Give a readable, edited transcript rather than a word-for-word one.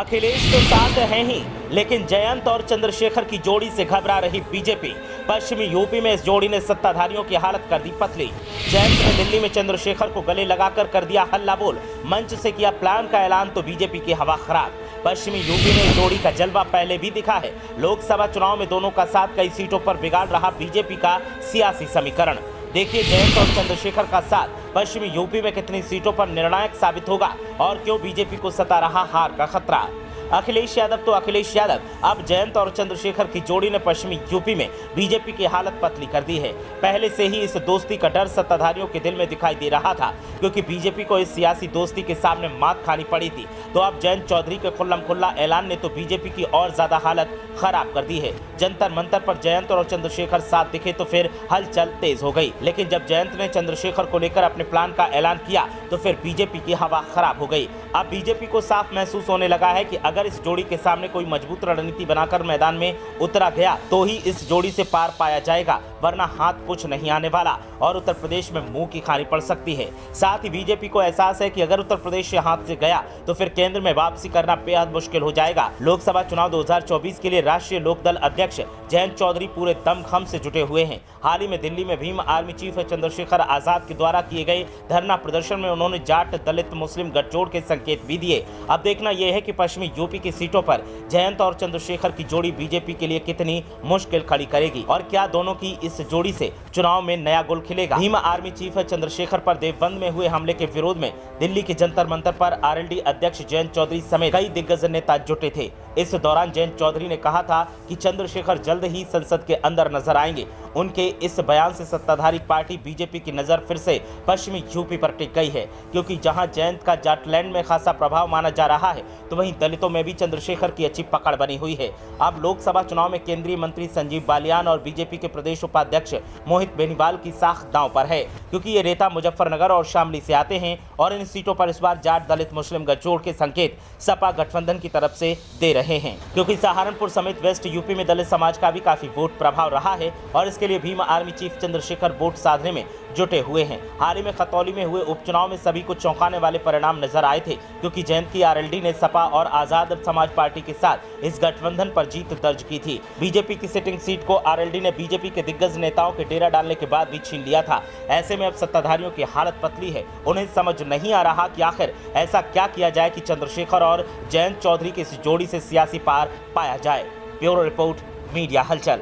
अखिलेश तो साथ हैं ही, लेकिन जयंत और चंद्रशेखर की जोड़ी से घबरा रही बीजेपी। पश्चिमी यूपी में इस जोड़ी ने सत्ताधारियों की हालत कर दी पतली। जयंत ने दिल्ली में चंद्रशेखर को गले लगाकर कर दिया हल्ला बोल, मंच से किया प्लान का ऐलान तो बीजेपी की हवा खराब। पश्चिमी यूपी में इस जोड़ी का जलवा पहले भी दिखा है। लोकसभा चुनाव में दोनों का साथ कई सीटों पर बिगाड़ रहा बीजेपी का सियासी समीकरण। देखिए जयंत और चंद्रशेखर का साथ पश्चिमी यूपी में कितनी सीटों पर निर्णायक साबित होगा और क्यों बीजेपी को सता रहा हार का खतरा। अखिलेश यादव अब जयंत और चंद्रशेखर की जोड़ी ने पश्चिमी यूपी में बीजेपी की हालत पतली कर दी है। पहले से ही इस दोस्ती का डर सत्ताधारियों के दिल में दिखाई दे रहा था, क्योंकि बीजेपी को इस सियासी दोस्ती के सामने मात खानी पड़ी थी। तो अब जयंत चौधरी के खुल्लम-खुल्ला ऐलान ने तो बीजेपी की और ज्यादा हालत खराब कर दी है। जंतर मंतर पर जयंत और चंद्रशेखर साथ दिखे तो फिर हलचल तेज हो गई, लेकिन जब जयंत ने चंद्रशेखर को लेकर अपने प्लान का ऐलान किया तो फिर बीजेपी की हवा खराब हो गई। अब बीजेपी को साफ महसूस होने लगा है कि अगर इस जोड़ी के सामने कोई मजबूत रणनीति बनाकर मैदान में उतरा गया तो ही इस जोड़ी से पार पाया जाएगा, वरना हाथ कुछ नहीं आने वाला और उत्तर प्रदेश में मुंह की खानी पड़ सकती है। साथ ही बीजेपी को एहसास है कि अगर उत्तर प्रदेश से हाथ से गया तो फिर केंद्र में वापसी करना बेहद मुश्किल हो जाएगा। लोकसभा चुनाव 2024 के लिए राष्ट्रीय लोकदल अध्यक्ष जयंत चौधरी पूरे दमखम से जुटे हुए हैं। हाल ही में दिल्ली में भीम आर्मी चीफ चंद्रशेखर आजाद के द्वारा किए गए धरना प्रदर्शन में उन्होंने जाट दलित मुस्लिम गठजोड़ के संकेत भी दिए। अब देखना यह है कि पश्चिमी यूपी की सीटों पर जयंत और चंद्रशेखर की जोड़ी बीजेपी के लिए कितनी मुश्किल खड़ी करेगी और क्या दोनों की इस जोड़ी से चुनाव में नया गुल खिलेगा। भीम आर्मी चीफ चंद्रशेखर पर देवबंद में हुए हमले के विरोध में दिल्ली के जंतर मंतर पर आरएलडी अध्यक्ष जयंत चौधरी समेत कई दिग्गज नेता जुटे थे। इस दौरान जयंत चौधरी ने कहा था कि चंद्रशेखर जल्द ही संसद के अंदर नजर आएंगे। उनके इस बयान से सत्ताधारी पार्टी बीजेपी की नजर फिर से पश्चिमी यूपी पर टिक गई है, क्योंकि जहां जयंत का जाटलैंड में खासा प्रभाव माना जा रहा है तो वहीं दलितों में भी चंद्रशेखर की अच्छी पकड़ बनी हुई है। अब लोकसभा चुनाव में केंद्रीय मंत्री संजीव बालियान और बीजेपी के प्रदेश उपाध्यक्ष मोहित बेनीवाल की साख दांव पर है, क्योंकि ये नेता मुजफ्फरनगर और शामली से आते हैं और इन सीटों पर इस बार जाट दलित मुस्लिम गठजोड़ के संकेत सपा गठबंधन की तरफ से दे रहे हैं, क्योंकि सहारनपुर समेत वेस्ट यूपी में दलित समाज का भी काफी वोट प्रभाव रहा है और इसके लिए Bhim army chief Chandrashekhar vote साधने में जुटे हुए हैं। हाल ही में खतौली में हुए उपचुनाव में सभी को चौंकाने वाले परिणाम नजर आए थे, क्योंकि जयंत की आरएलडी ने सपा और आजाद समाज पार्टी के साथ इस गठबंधन पर जीत दर्ज की थी। बीजेपी की सिटिंग सीट को आरएलडी ने बीजेपी के दिग्गज नेताओं के डेरा डालने के बाद भी छीन लिया था। ऐसे में अब सत्ताधारियों की हालत पतली है। उन्हें समझ नहीं आ रहा कि आखिर ऐसा क्या किया जाए कि चंद्रशेखर और जयंत चौधरी की इस जोड़ी से सियासी पार पाया जाए। ब्यूरो रिपोर्ट, मीडिया हलचल।